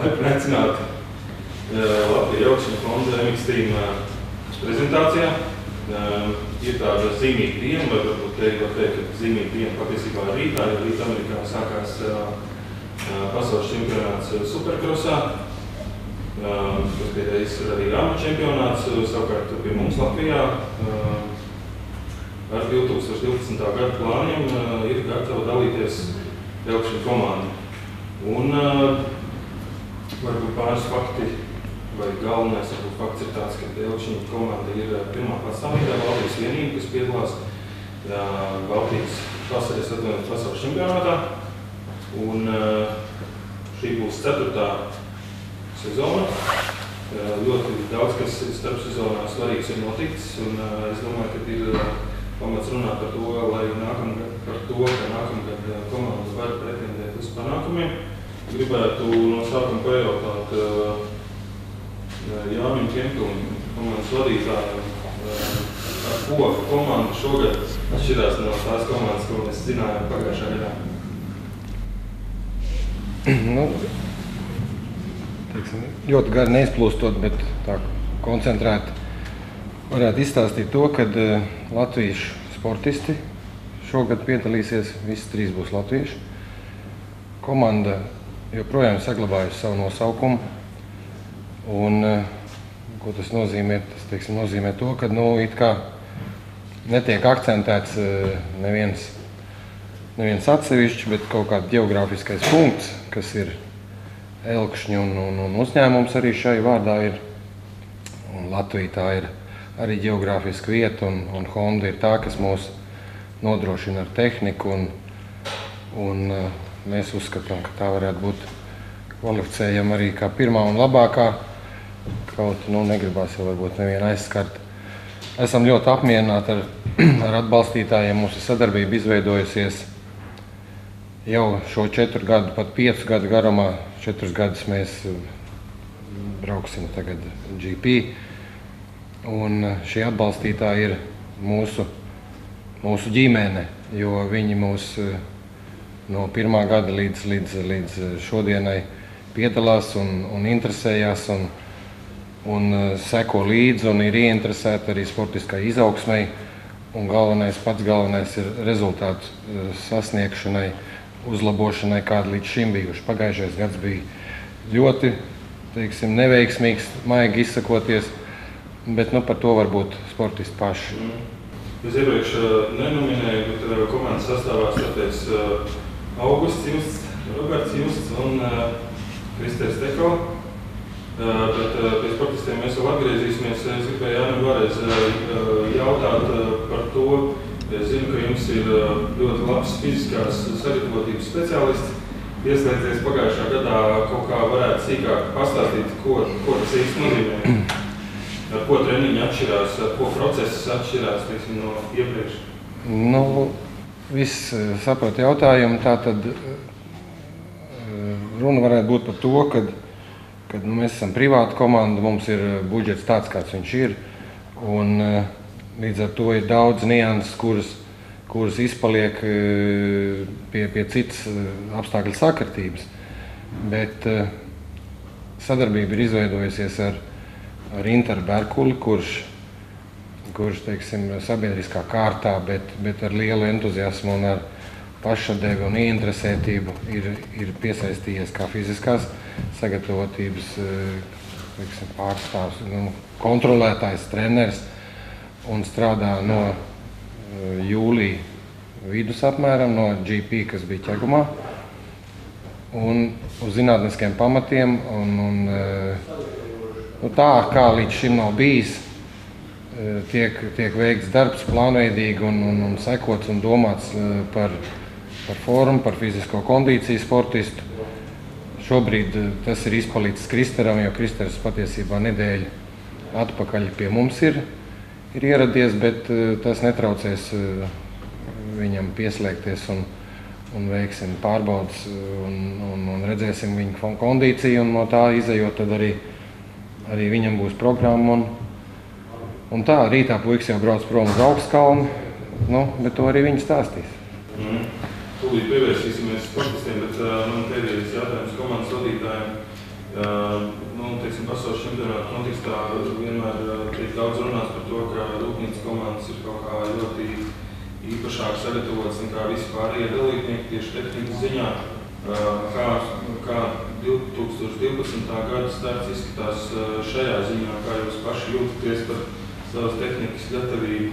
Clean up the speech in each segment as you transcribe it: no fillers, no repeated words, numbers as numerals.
Laipni aicināti Latvijas jaukšņu fonda MX Team prezentācijā. Ir tāda zīmīga diena, vai varbūt te var teikt, ka zīmīga diena patiesībā ir rītā, jo rīt Amerikā sākās pasaules čempionāts Supercrossā, kas pēdējais ir arī rāma čempionāts, savukārt pie mums Latvijā ar 2012. Gada plāniem ir gatava dalīties jaukšņu komanda. Un varbūt pāris fakti, vai galvenais fakts ir tāds, ka jaukšņu komanda ir pirmā pastāvīgā Baltijas vienība, kas piedalās Baltijas pasaules čempionātā. Un šī būs 4. sezona. Ļoti daudz, kas starp sezonā svarīgs ir noticis, un es domāju, ka ir pamats runāt par to, lai nākamgad komanda var pretendēt uz panākumiem. Gribētu no sākuma pajautāt Jānim Kempelim, komandas vadītājiem, ar ko komanda šogad atšķirās no tās komandas, ko mēs zinājām pagājušā gadā? Ļoti gari neizplūstot, bet tā koncentrēti varētu izstāstīt to, ka latviešu sportisti šogad piedalīsies, visi 3 būs latvieši. Komanda joprojām saglabājusi savu nosaukumu. Un, ko tas nozīmē? Tas nozīmē to, ka it kā netiek akcentēts neviens atsevišķi, bet kaut kāds geogrāfiskais punkts, kas ir Elkšņi un uzņēmums arī šai vārdā ir. Un Latvija tā ir arī geogrāfiska vieta, un Honda ir tā, kas mūs nodrošina ar tehniku, un mēs uzskatām, ka tā varētu būt kvalificējama arī kā pirmā un labākā. Kaut negribās jau varbūt nevienu aizskart. Esam ļoti apmierināti ar atbalstītājiem. Mūsu sadarbība izveidojusies jau šo 4 gadu, pat 5 gadu garumā. 4 gadus mēs brauksim tagad GP. Un šie atbalstītāji ir mūsu ģimene, jo viņi mūs no 1. gada līdz šodienai piedalās un interesējās un seko līdzi un ir ieinteresēti arī sportiskai izaugsmai. Un pats galvenais ir rezultātu sasniegšanai, uzlabošanai, kāda līdz šim bijuši. Pagājušais gads bija ļoti, neveiksmīgs, maigi izsakoties, bet par to varbūt sportisti paši. Es iepriekš nenominēju, bet komandas sastāvā starpēc Augusts Justs, Roberts Justs un Kristers Teko. Bet pie sportistiem mēs vēl atgriezīsimies. Es gribēju Jānim vēlreiz jautāt par to. Es zinu, ka jums ir ļoti labs fiziskās sagatavotības speciālists. Ieslēdzies pagājušā gadā, kaut kā varētu sīkāk pastāstīt, ko tas īsti nozīmē. Ar ko treniņi atšķirās, ar ko process atšķirās, no iepriekš? Viss saprot jautājumu. Tātad runa varētu būt par to, kad mēs esam privāta komanda, mums ir budžets tāds, kāds viņš ir. Un līdz ar to ir daudz nianses, kuras izpaliek pie citas apstākļu sakritības. Bet sadarbība ir izveidojusies ar Interu Berkuli, kurš sabiedriskā kārtā, bet ar lielu entuziasmu un ar pašsadevi un ieinteresētību ir piesaistījies kā fiziskās sagatavotības pārstāvs, kontrolētājs, treneris un strādā no jūlija vidus apmēram, no GP, kas bija Ķegumā, un uz zinātniskiem pamatiem. Tā, kā līdz šim nav bijis, tiek veikts darbs plānveidīgi un sekots un domāts par formu, par fizisko kondīciju sportistu. Šobrīd tas ir izpalicis Kristeram, jo Kristers patiesībā nedēļu atpakaļ pie mums ir ieradies, bet tas netraucēs viņam pieslēgties un veiksim pārbaudas un redzēsim viņa kondīciju, un no tā izejot tad arī viņam būs programma. Un tā, rītā puikas jau brauc prom uz Augstkalnu, bet to arī viņi stāstīs. Tūlīt pievērsīsimies sportistiem, bet man pēdējais jautājums komandas vadītājiem. Pasaules čempionāta kontekstā vienmēr tiek daudz runāts par to, ka rūpnīcas komandas ir kaut kā ļoti īpašāk sagatavotas nekā visi pārējie dalībnieki tieši tehnikas ziņā. Kā 2012. gada starts izskatās šajā ziņā, kā jūs paši jūtaties par savas tehnikas gatavību?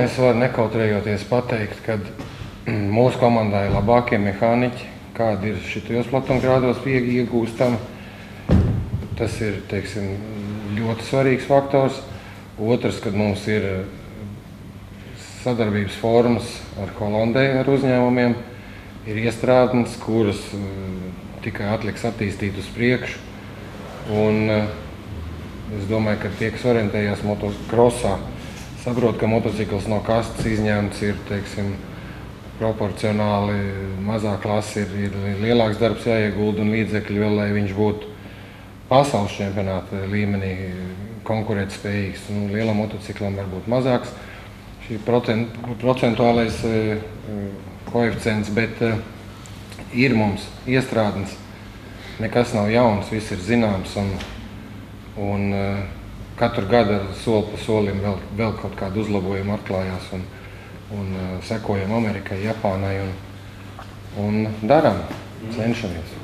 Es varu nekautrējoties pateikt, ka mūsu komandā ir labākie mehāniķi, kādi ir šitajos platumgrādos iegūstami. Tas ir, ļoti svarīgs faktors. Otrs, kad mums ir sadarbības formas ar Holandē, ar uzņēmumiem, ir iestrādnes, kuras tikai atliks attīstīt uz priekšu. Un es domāju, ka tie, kas orientējās motokrosā, saprot, ka motocikls no kastes izņemts ir, proporcionāli mazā klase, ir lielāks darbs jāiegulda un līdzekļi vēl, lai viņš būtu pasaules čempionāta līmenī konkurētspējīgs. Lielam motociklam var būt mazāks šī procentuālais koeficients, bet ir mums iestrādnes. Nekas nav jauns, viss ir zināms un katru gadu soli pa solim vēl kaut kādu uzlabojumu atklājās un sekojam Amerikai, Japānai un darām, cenšamies.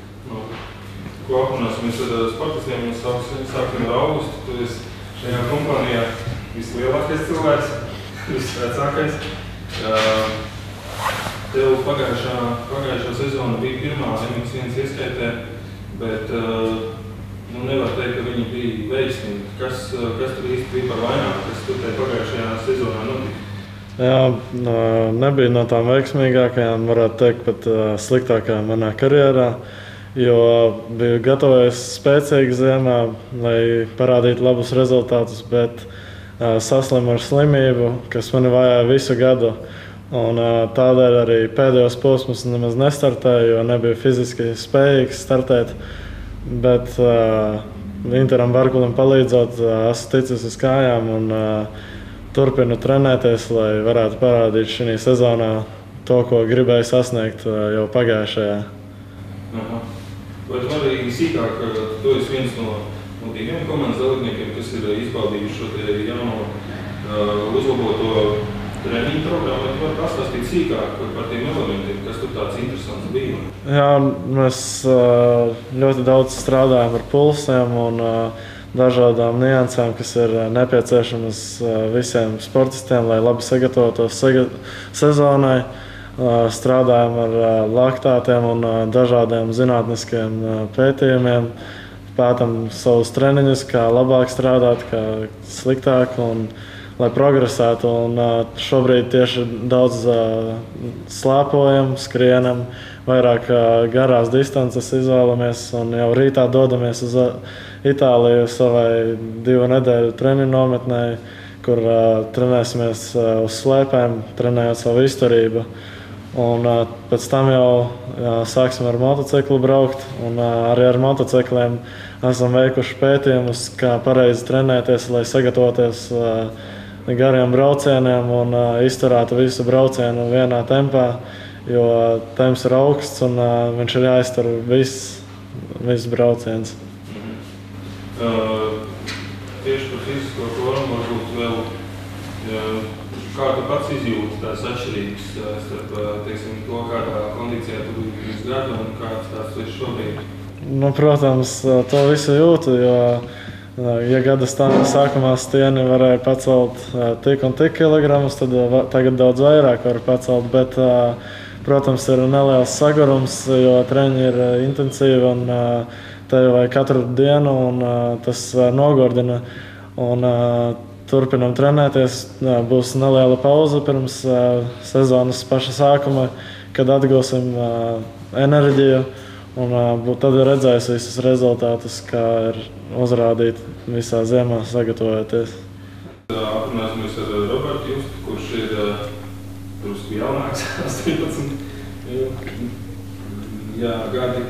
Ko aprunāsimies ar sportistiem, mēs sāksim ar Augustu. Tu esi šajā kompānijā vislielākais cilvēks, visvecākais. Tev pagājušā sezona bija pirmā MX1 ieskaitē, bet nevar teikt, ka viņi bija veiksmīgi. Kas tur īsti bija par vainām, kas tur pagājušajā sezonā notika? Jā, nebija no tām veiksmīgākajām, varētu teikt, pat sliktākajām manā karjerā, jo biju gatavojies spēcīgi ziemā, lai parādītu labus rezultātus, bet saslimu ar slimību, kas mani vajāja visu gadu. Un tādēļ arī pēdējos posmus nemaz nestartēju, jo nebiju fiziski spējīgs startēt. Bet Interam Barkulim palīdzot, esmu ticis uz kājām un turpinu trenēties, lai varētu parādīt šī sezonā to, ko gribēju sasniegt jau pagājušajā. Vai tu vari sīkāk, tu esi viens no diviem komandas dalībniekiem, kas ir izbaudījuši šo jauno uzlaboto treniņu programmu, vai tu vari pastāstīt sīkāk par tiem elementiem, kas tur tāds interesants bija? Jā, mēs ļoti daudz strādājam ar pulsiem un dažādām niansēm, kas ir nepieciešamas visiem sportistiem, lai labi sagatavotos sezonai. Strādājam ar laktātiem un dažādiem zinātniskiem pētījumiem. Pētam savus treniņus, kā labāk strādāt, kā sliktāk, un lai progresētu. Un šobrīd tieši daudz slēpojam, skrienam, vairāk garās distances izvēlamies un jau rītā dodamies uz Itāliju savai 2 nedēļu treniņu nometnē, kur trenēsimies uz slēpēm, trenējot savu izturību. Un pēc tam jau sāksim ar motociklu braukt, un arī ar motocikliem esam veikuši pētījumus, kā pareizi trenēties, lai sagatavoties gariem braucieniem un izturētu visu braucienu vienā tempā, jo temps ir augsts un viņš ir jāiztur viss brauciens. Tieši par fizisko formu varbūt vēl, kā tu pats izjūti tās atšķirības starp, to, kādā kondīcijā tu biji uz gadu un kāds tās tu esi šobrīd? Protams, to visu jūtu, jo ja gada sākumā stieni varēja pacelt tik un tik kilogramus, tad tagad daudz vairāk var pacelt, bet, protams, ir neliels sagurums, jo treņi ir intensīvi un tevi vajag katru dienu un tas nogurdina. Un turpinam trenēties, būs neliela pauze pirms sezonas paša sākuma, kad atgūsim enerģiju un tad redzēs visus rezultātus, kā ir uzrādīt visā ziemā sagatavojoties. Aprunāsimies ar Robertu Justu, kurš ir drusku jaunāks, 18 gadi,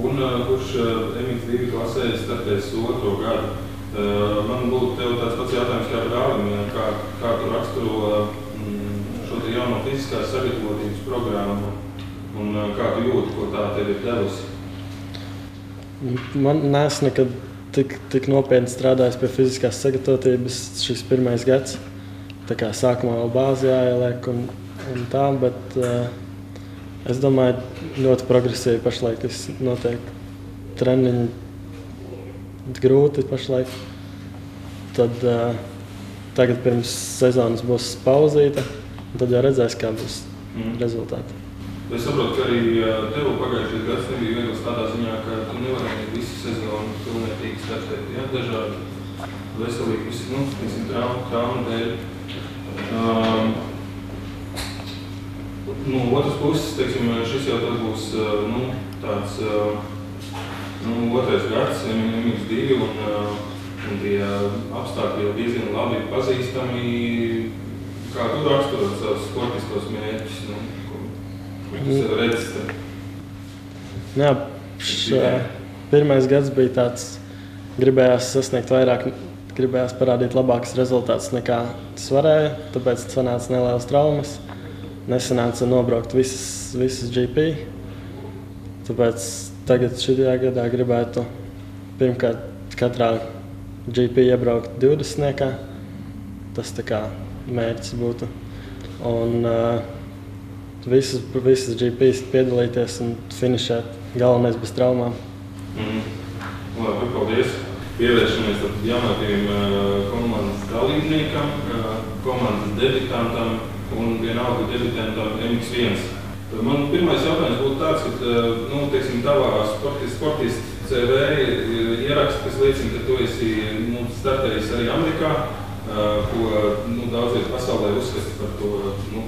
un kurš MX2 klasē startēs 2. gadu. Man būtu tev tāds pats jautājums kā brālim, kā tu raksturo šo te jauno fiziskās sagatavotības programmu un kā tu jūti, ko tā tev ir devusi? Man neesmu nekad tik nopietni strādājis pie fiziskās sagatavotības. Šis pirmais gads. Tā kā sākumā vēl bāzi jāieliek un tā, bet es domāju, ļoti progresīvi pašlaik viss notiek. Treniņi grūti pašlaik. Tad tagad pirms sezonas būs pauzīte, un tad jau redzēs, kā būs rezultāti. Es saprotu, ka arī tev pagājušais gads nebija viegls tādā ziņā, ka tu nevarēji visu sezonu pilnvērtīgi startēt. Ja? Dažādi veselīgi, visi, traumu dēļ. No otras puses, teiksim, šis jau tad būs tāds otrais gads, M2, un tie apstākļi jau diezgan labi pazīstami. Kā tu raksturot savus sportiskos mērķus? Ko tu redzi? Jā, pirmais gads bija tāds, gribējās sasniegt vairāk, gribējās parādīt labākus rezultātus nekā tas varēja, tāpēc sanāca nelielas traumas. Nesanāca nobraukt visas GP. Tāpēc tagad šajā gadā gribētu pirmkārt katrā GP iebraukt 20. Tas tā kā mērķis būtu. Un visas GPs piedalīties un finišēt. Galvenais bez traumām. Labi, paldies. Pievēršamies jaunākajiem komandas dalībniekam, komandas debitantam un vienalga debitantam MX1. Man pirmais jautājums būtu tāds, ka teiksim, tavā sportista CV ieraksts, kas liecina, ka tu esi startējis arī Amerikā, ko daudzie pasaulē uzskata par to,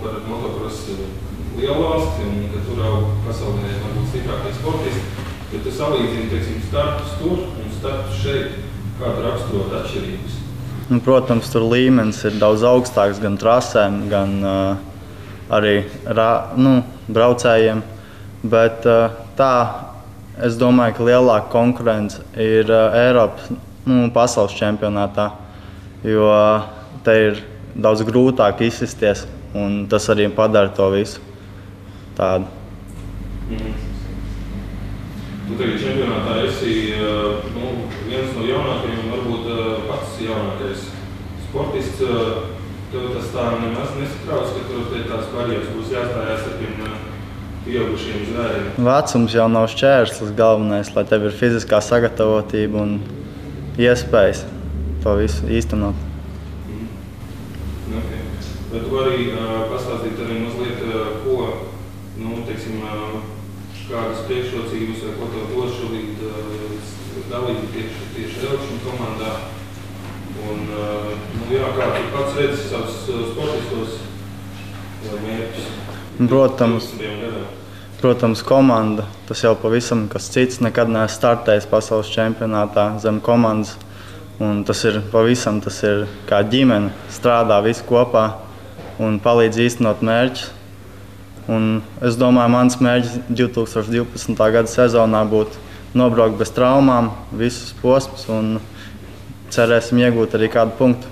par motocrossu lielu valsti, un ka tur jau pasaulē varbūt stiprākie sportisti. Ja tu salīdzini, teiksim, startus tur un startus šeit, kā tu raksturot atšķirības? Protams, tur līmenis ir daudz augstāks gan trasēm, gan arī braucējiem. Bet tā, es domāju, ka lielāka konkurence ir Eiropas pasaules čempionātā, jo te ir daudz grūtāk izsisties, un tas arī padara to visu tādu. Tu tagad čempionātā esi viens no jaunākajiem, varbūt pats jaunākais sportists. Tev tas tā nemaz nesatrauc, ka tur tās barjeras būs jāstājās ar tiem pieaugušiem zvēriem? Vecums jau nav šķērslis galvenais, lai tev ir fiziskā sagatavotība un iespējas to visu īstenot. Okay. Bet tu arī pastāstīt arī mazliet, ko, teiksim, kādas priekšrocības vai ko tev dos šobrīd dalību tieši Elkšņu komandā. Un, kā tu pats redzi savus sportistos mērķus? Protams, komanda. Tas jau pavisam kas cits. Nekad neesmu startējis pasaules čempionātā zem komandas. Un tas ir kā ģimene. Strādā visi kopā un palīdz īstenot mērķus. Un es domāju, mans mērķis 2012. Gada sezonā būtu nobraukt bez traumām, visus posmus un cerēsim iegūt arī kādu punktu.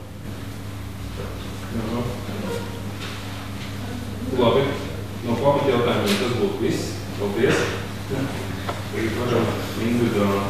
Labi. No pamata jautājumiem tas būtu viss. Paldies. Tagad varam individuāli.